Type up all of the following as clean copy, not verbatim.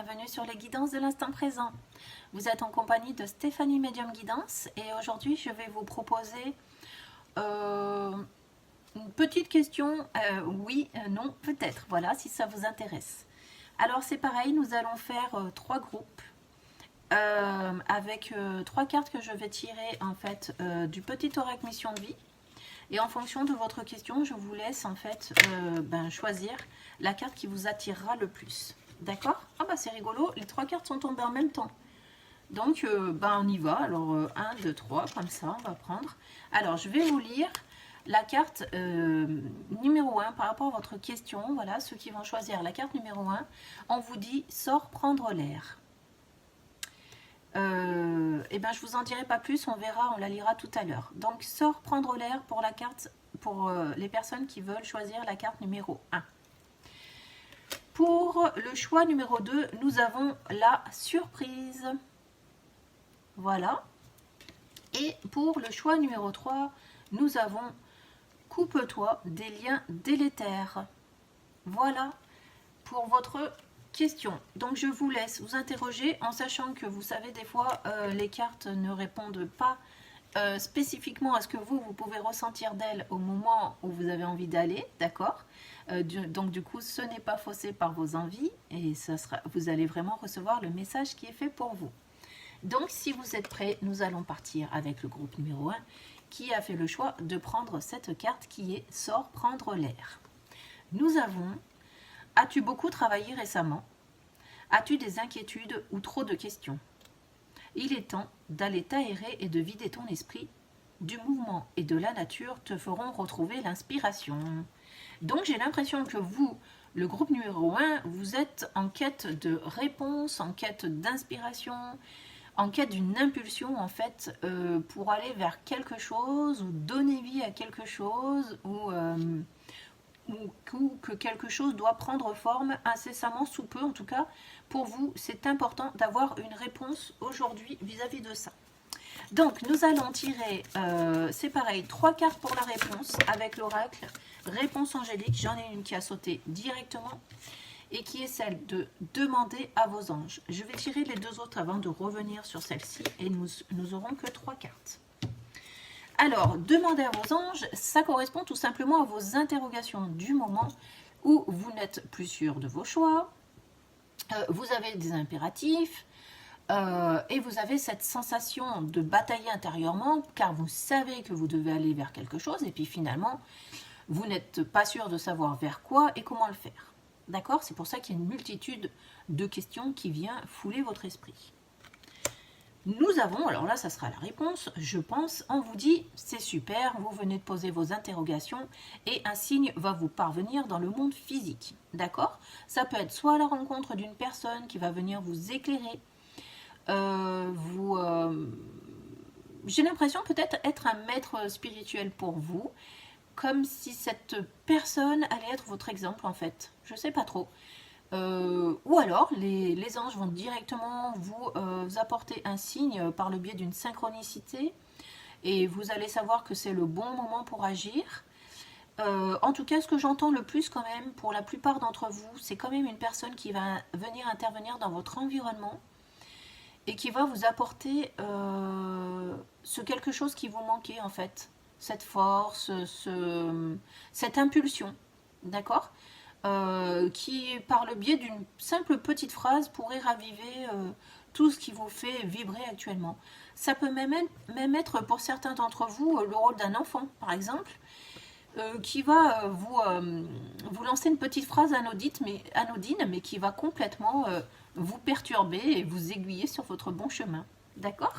bienvenue sur les guidances de l'instant présent. Vous êtes en compagnie de Stéphanie Medium Guidance et aujourd'hui je vais vous proposer une petite question, oui, non, peut-être, voilà, si ça vous intéresse. Alors c'est pareil, nous allons faire trois groupes avec trois cartes que je vais tirer en fait du petit oracle mission de vie. Et en fonction de votre question, je vous laisse en fait choisir la carte qui vous attirera le plus. D'accord? Ah bah c'est rigolo, les trois cartes sont tombées en même temps. Donc on y va. Alors 1, 2, 3, comme ça on va prendre. Alors je vais vous lire la carte numéro 1 par rapport à votre question. Voilà, ceux qui vont choisir la carte numéro 1, on vous dit sors prendre l'air. Je vous en dirai pas plus, on verra, on la lira tout à l'heure. Donc sors prendre l'air pour la carte, pour les personnes qui veulent choisir la carte numéro 1. Pour le choix numéro 2, nous avons la surprise. Voilà. Et pour le choix numéro 3, nous avons coupe-toi des liens délétères. Voilà pour votre question. Donc je vous laisse vous interroger en sachant que vous savez des fois les cartes ne répondent pas spécifiquement à ce que vous pouvez ressentir d'elles au moment où vous avez envie d'aller, d'accord? Donc du coup ce n'est pas faussé par vos envies et vous allez vraiment recevoir le message qui est fait pour vous. Donc si vous êtes prêts, nous allons partir avec le groupe numéro 1 qui a fait le choix de prendre cette carte qui est sors prendre l'air. Nous avons: as-tu beaucoup travaillé récemment? As-tu des inquiétudes ou trop de questions? Il est temps d'aller t'aérer et de vider ton esprit. Du mouvement et de la nature te feront retrouver l'inspiration. Donc j'ai l'impression que vous, le groupe numéro 1, vous êtes en quête de réponse, en quête d'inspiration, en quête d'une impulsion en fait pour aller vers quelque chose ou donner vie à quelque chose ou que quelque chose doit prendre forme incessamment sous peu. En tout cas, pour vous, c'est important d'avoir une réponse aujourd'hui vis-à-vis de ça. Donc, nous allons tirer, c'est pareil, 3 cartes pour la réponse avec l'oracle. Réponse angélique, j'en ai une qui a sauté directement et qui est celle de demander à vos anges. Je vais tirer les 2 autres avant de revenir sur celle-ci et nous aurons que 3 cartes. Alors, demander à vos anges, ça correspond tout simplement à vos interrogations du moment où vous n'êtes plus sûr de vos choix, vous avez des impératifs et vous avez cette sensation de batailler intérieurement car vous savez que vous devez aller vers quelque chose et puis finalement, vous n'êtes pas sûr de savoir vers quoi et comment le faire. D'accord? C'est pour ça qu'il y a une multitude de questions qui vient fouler votre esprit. Nous avons, alors là ça sera la réponse, je pense, on vous dit c'est super, vous venez de poser vos interrogations et un signe va vous parvenir dans le monde physique, d'accord? Ça peut être soit à la rencontre d'une personne qui va venir vous éclairer, j'ai l'impression peut-être être un maître spirituel pour vous, comme si cette personne allait être votre exemple en fait, je sais pas trop. Ou alors les anges vont directement vous apporter un signe par le biais d'une synchronicité et vous allez savoir que c'est le bon moment pour agir. En tout cas, ce que j'entends le plus quand même pour la plupart d'entre vous, c'est quand même une personne qui va venir intervenir dans votre environnement et qui va vous apporter ce quelque chose qui vous manquait en fait, cette force, cette impulsion, d'accord ? Qui, par le biais d'une simple petite phrase, pourrait raviver tout ce qui vous fait vibrer actuellement. Ça peut même être pour certains d'entre vous le rôle d'un enfant, par exemple, qui va vous lancer une petite phrase anodine, mais qui va complètement vous perturber et vous aiguiller sur votre bon chemin. D'accord ?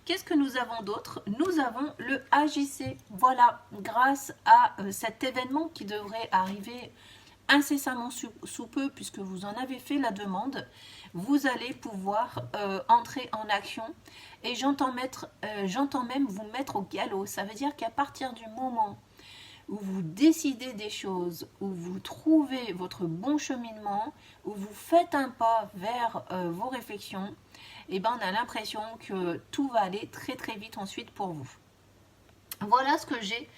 Qu'est-ce que nous avons d'autre? Nous avons le AJC. Voilà, grâce à cet événement qui devrait arriver incessamment sous peu, puisque vous en avez fait la demande, vous allez pouvoir entrer en action et j'entends même vous mettre au galop. Ça veut dire qu'à partir du moment où vous décidez des choses, où vous trouvez votre bon cheminement, où vous faites un pas vers vos réflexions, et on a l'impression que tout va aller très très vite ensuite pour vous. Voilà ce que j'ai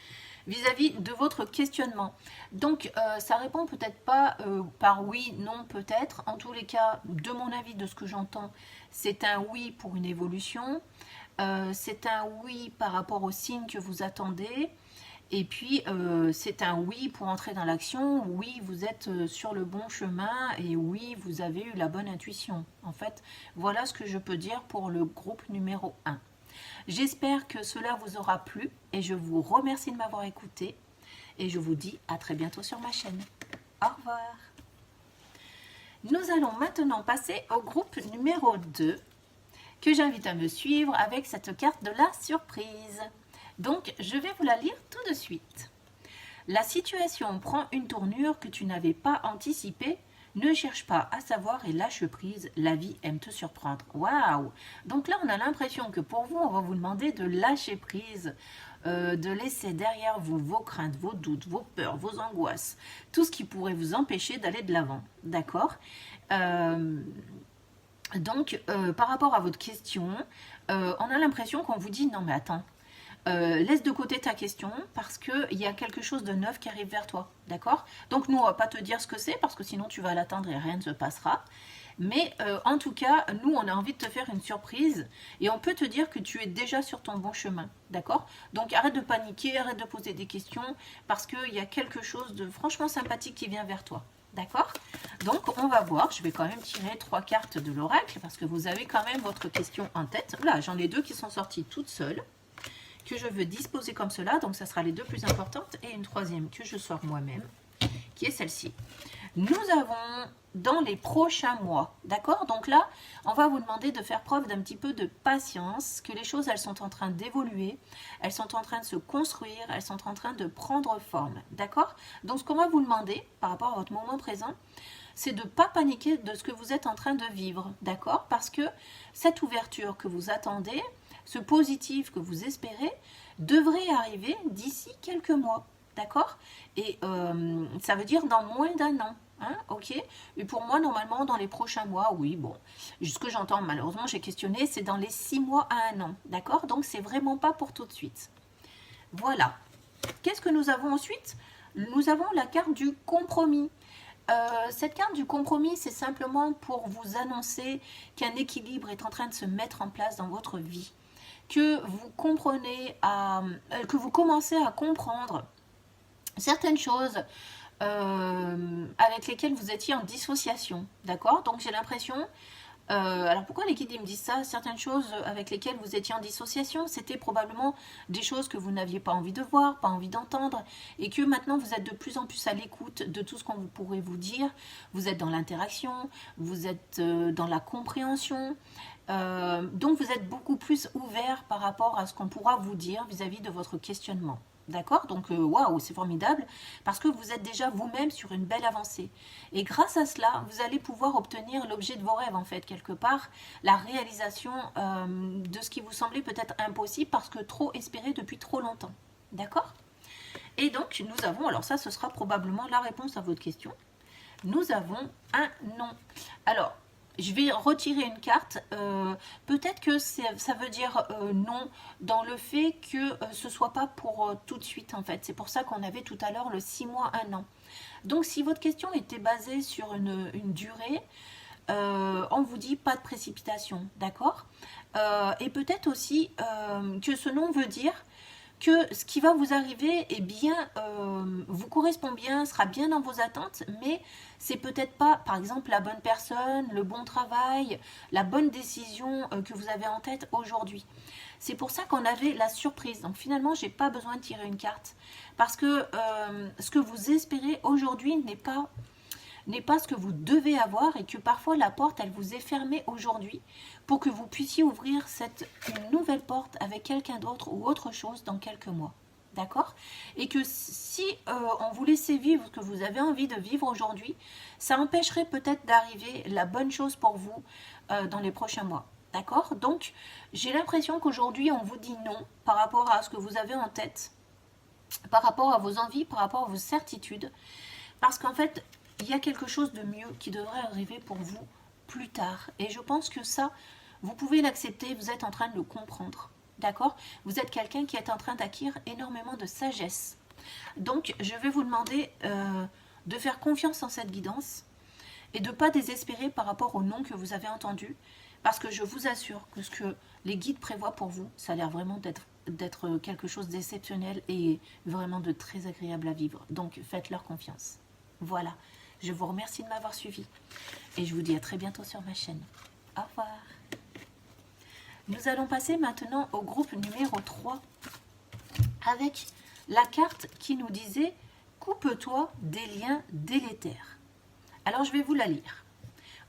vis-à-vis de votre questionnement. Donc, ça répond peut-être pas par oui, non, peut-être. En tous les cas, de mon avis, de ce que j'entends, c'est un oui pour une évolution. C'est un oui par rapport aux signes que vous attendez. Et puis, c'est un oui pour entrer dans l'action. Oui, vous êtes sur le bon chemin. Et oui, vous avez eu la bonne intuition. En fait, voilà ce que je peux dire pour le groupe numéro 1. J'espère que cela vous aura plu et je vous remercie de m'avoir écouté et je vous dis à très bientôt sur ma chaîne. Au revoir. Nous allons maintenant passer au groupe numéro 2 que j'invite à me suivre avec cette carte de la surprise. Donc, je vais vous la lire tout de suite. La situation prend une tournure que tu n'avais pas anticipée. Ne cherche pas à savoir et lâche prise, la vie aime te surprendre. Waouh! Donc là, on a l'impression que pour vous, on va vous demander de lâcher prise, de laisser derrière vous vos craintes, vos doutes, vos peurs, vos angoisses, tout ce qui pourrait vous empêcher d'aller de l'avant. D'accord? Donc, par rapport à votre question, on a l'impression qu'on vous dit « Non mais attends, laisse de côté ta question parce qu'il y a quelque chose de neuf qui arrive vers toi, d'accord? Donc nous, on ne va pas te dire ce que c'est parce que sinon tu vas l'attendre et rien ne se passera. Mais en tout cas, nous, on a envie de te faire une surprise et on peut te dire que tu es déjà sur ton bon chemin, d'accord? Donc arrête de paniquer, arrête de poser des questions parce qu'il y a quelque chose de franchement sympathique qui vient vers toi. D'accord? Donc, on va voir. Je vais quand même tirer 3 cartes de l'oracle parce que vous avez quand même votre question en tête. Là, j'en ai 2 qui sont sorties toutes seules, que je veux disposer comme cela. Donc, ça sera les 2 plus importantes. Et une troisième que je sors moi-même, qui est celle-ci. Nous avons dans les prochains mois, d'accord? Donc là, on va vous demander de faire preuve d'un petit peu de patience, que les choses, elles sont en train d'évoluer, elles sont en train de se construire, elles sont en train de prendre forme, d'accord? Donc ce qu'on va vous demander, par rapport à votre moment présent, c'est de ne pas paniquer de ce que vous êtes en train de vivre, d'accord? Parce que cette ouverture que vous attendez, ce positif que vous espérez, devrait arriver d'ici quelques mois, d'accord? Et ça veut dire dans moins d'un an. Hein, ok. Et pour moi, normalement, dans les prochains mois, oui, bon, ce que j'entends, malheureusement, j'ai questionné, c'est dans les 6 mois à 1 an, d'accord? Donc, c'est vraiment pas pour tout de suite. Voilà. Qu'est-ce que nous avons ensuite? Nous avons la carte du compromis. Cette carte du compromis, c'est simplement pour vous annoncer qu'un équilibre est en train de se mettre en place dans votre vie, que vous comprenez, que vous commencez à comprendre certaines choses avec lesquelles vous étiez en dissociation, d'accord? Donc j'ai l'impression, alors pourquoi les guides me disent ça? Certaines choses avec lesquelles vous étiez en dissociation, c'était probablement des choses que vous n'aviez pas envie de voir, pas envie d'entendre, et que maintenant vous êtes de plus en plus à l'écoute de tout ce qu'on pourrait vous dire. Vous êtes dans l'interaction, vous êtes dans la compréhension, donc vous êtes beaucoup plus ouvert par rapport à ce qu'on pourra vous dire vis-à-vis de votre questionnement. D'accord? Donc, waouh, c'est formidable parce que vous êtes déjà vous-même sur une belle avancée. Et grâce à cela, vous allez pouvoir obtenir l'objet de vos rêves, en fait, quelque part, la réalisation de ce qui vous semblait peut-être impossible parce que trop espéré depuis trop longtemps. D'accord? Et donc, nous avons, alors ça, ce sera probablement la réponse à votre question. Nous avons un non. Alors, je vais retirer une carte. Peut-être que ça veut dire non dans le fait que ce ne soit pas pour tout de suite en fait. C'est pour ça qu'on avait tout à l'heure le 6 mois, 1 an. Donc si votre question était basée sur une durée, on vous dit pas de précipitation, d'accord? Et peut-être aussi que ce non veut dire que ce qui va vous arriver est bien, vous correspond bien, sera bien dans vos attentes, mais c'est peut-être pas, par exemple, la bonne personne, le bon travail, la bonne décision que vous avez en tête aujourd'hui. C'est pour ça qu'on avait la surprise. Donc finalement, j'ai pas besoin de tirer une carte parce que ce que vous espérez aujourd'hui n'est pas ce que vous devez avoir et que parfois la porte, elle vous est fermée aujourd'hui pour que vous puissiez ouvrir une nouvelle porte avec quelqu'un d'autre ou autre chose dans quelques mois. D'accord? Et que si on vous laissait vivre ce que vous avez envie de vivre aujourd'hui, ça empêcherait peut-être d'arriver la bonne chose pour vous dans les prochains mois. D'accord? Donc, j'ai l'impression qu'aujourd'hui, on vous dit non par rapport à ce que vous avez en tête, par rapport à vos envies, par rapport à vos certitudes. Parce qu'en fait, il y a quelque chose de mieux qui devrait arriver pour vous plus tard. Et je pense que ça, vous pouvez l'accepter, vous êtes en train de le comprendre. D'accord? Vous êtes quelqu'un qui est en train d'acquérir énormément de sagesse. Donc, je vais vous demander de faire confiance en cette guidance et de ne pas désespérer par rapport au nom que vous avez entendu, parce que je vous assure que ce que les guides prévoient pour vous, ça a l'air vraiment d'être quelque chose d'exceptionnel et vraiment de très agréable à vivre. Donc, faites-leur confiance. Voilà, je vous remercie de m'avoir suivi et je vous dis à très bientôt sur ma chaîne. Au revoir. Nous allons passer maintenant au groupe numéro 3 avec la carte qui nous disait « Coupe-toi des liens délétères ». Alors, je vais vous la lire.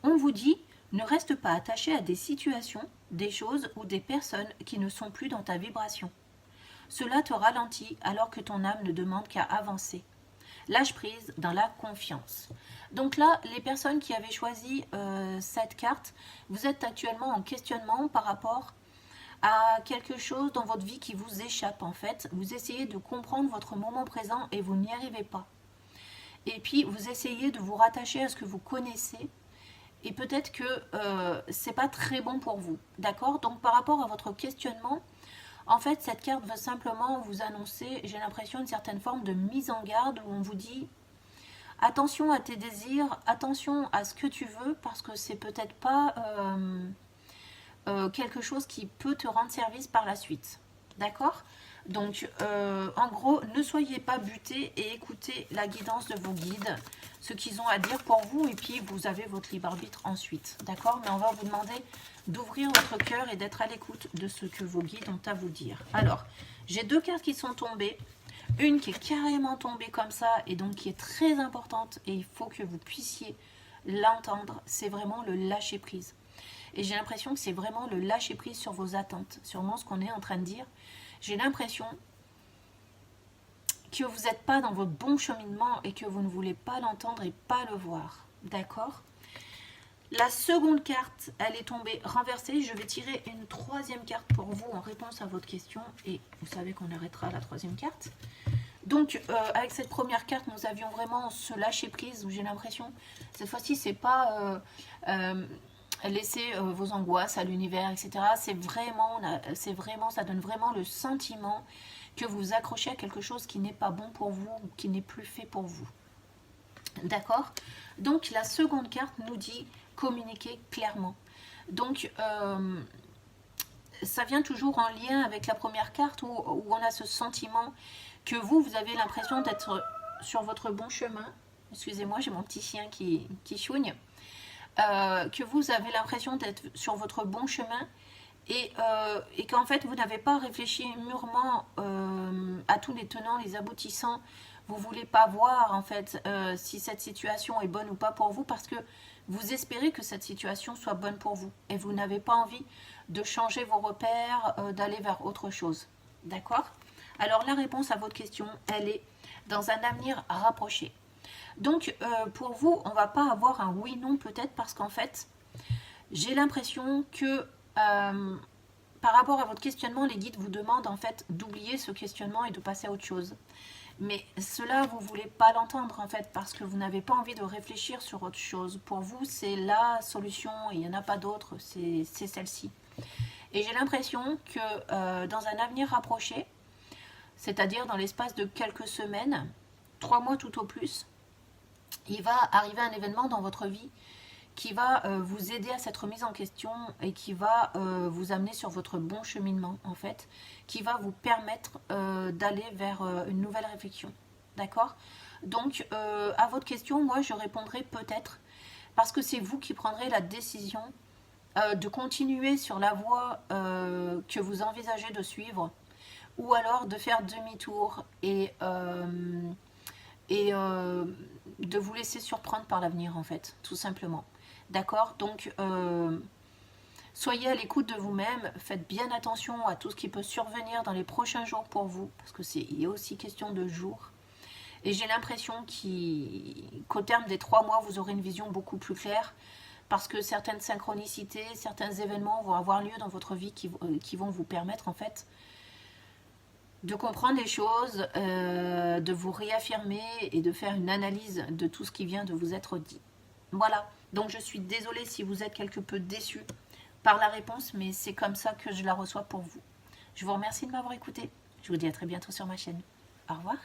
On vous dit « Ne reste pas attaché à des situations, des choses ou des personnes qui ne sont plus dans ta vibration. Cela te ralentit alors que ton âme ne demande qu'à avancer. Lâche prise dans la confiance. » Donc là, les personnes qui avaient choisi cette carte, vous êtes actuellement en questionnement par rapport à quelque chose dans votre vie qui vous échappe en fait. Vous essayez de comprendre votre moment présent et vous n'y arrivez pas. Et puis, vous essayez de vous rattacher à ce que vous connaissez et peut-être que c'est pas très bon pour vous. D'accord? Donc, par rapport à votre questionnement, en fait, cette carte veut simplement vous annoncer, j'ai l'impression, une certaine forme de mise en garde où on vous dit attention à tes désirs, attention à ce que tu veux parce que c'est peut-être pas quelque chose qui peut te rendre service par la suite. D'accord? Donc, en gros, ne soyez pas butés et écoutez la guidance de vos guides, ce qu'ils ont à dire pour vous, et puis vous avez votre libre arbitre ensuite. D'accord? Mais on va vous demander d'ouvrir votre cœur et d'être à l'écoute de ce que vos guides ont à vous dire. Alors, j'ai deux cartes qui sont tombées. Une qui est carrément tombée comme ça, et donc qui est très importante, et il faut que vous puissiez l'entendre, c'est vraiment le lâcher-prise. Et j'ai l'impression que c'est vraiment le lâcher-prise sur vos attentes, sur ce qu'on est en train de dire. J'ai l'impression que vous n'êtes pas dans votre bon cheminement et que vous ne voulez pas l'entendre et pas le voir. D'accord? La seconde carte, elle est tombée renversée. Je vais tirer une troisième carte pour vous en réponse à votre question. Et vous savez qu'on arrêtera la troisième carte. Donc, avec cette première carte, nous avions vraiment ce lâcher-prise où j'ai l'impression, cette fois-ci, c'est pas laisser vos angoisses à l'univers, etc. C'est vraiment, ça donne vraiment le sentiment que vous vous accrochez à quelque chose qui n'est pas bon pour vous ou qui n'est plus fait pour vous. D'accord? Donc, la seconde carte nous dit communiquer clairement. Donc, ça vient toujours en lien avec la première carte où on a ce sentiment que vous avez l'impression d'être sur votre bon chemin. Excusez-moi, j'ai mon petit chien qui chouigne. Que vous avez l'impression d'être sur votre bon chemin et qu'en fait vous n'avez pas réfléchi mûrement à tous les tenants, les aboutissants. Vous ne voulez pas voir en fait si cette situation est bonne ou pas pour vous parce que vous espérez que cette situation soit bonne pour vous et vous n'avez pas envie de changer vos repères, d'aller vers autre chose. D'accord? Alors la réponse à votre question, elle est dans un avenir rapproché. Donc, pour vous, on ne va pas avoir un oui-non peut-être parce qu'en fait, j'ai l'impression que par rapport à votre questionnement, les guides vous demandent en fait d'oublier ce questionnement et de passer à autre chose. Mais cela, vous ne voulez pas l'entendre en fait parce que vous n'avez pas envie de réfléchir sur autre chose. Pour vous, c'est la solution et il n'y en a pas d'autre, c'est celle-ci. Et j'ai l'impression que dans un avenir rapproché, c'est-à-dire dans l'espace de quelques semaines, 3 mois tout au plus, il va arriver un événement dans votre vie qui va vous aider à cette remise en question et qui va vous amener sur votre bon cheminement en fait, qui va vous permettre d'aller vers une nouvelle réflexion. D'accord? Donc à votre question, moi je répondrai peut-être parce que c'est vous qui prendrez la décision de continuer sur la voie que vous envisagez de suivre ou alors de faire demi-tour et de vous laisser surprendre par l'avenir en fait, tout simplement. D'accord? Donc, soyez à l'écoute de vous-même, faites bien attention à tout ce qui peut survenir dans les prochains jours pour vous, parce que il y a aussi question de jours. Et j'ai l'impression qu'au terme des 3 mois, vous aurez une vision beaucoup plus claire, parce que certaines synchronicités, certains événements vont avoir lieu dans votre vie qui vont vous permettre en fait de comprendre les choses, de vous réaffirmer et de faire une analyse de tout ce qui vient de vous être dit. Voilà, donc je suis désolée si vous êtes quelque peu déçus par la réponse, mais c'est comme ça que je la reçois pour vous. Je vous remercie de m'avoir écouté. Je vous dis à très bientôt sur ma chaîne. Au revoir.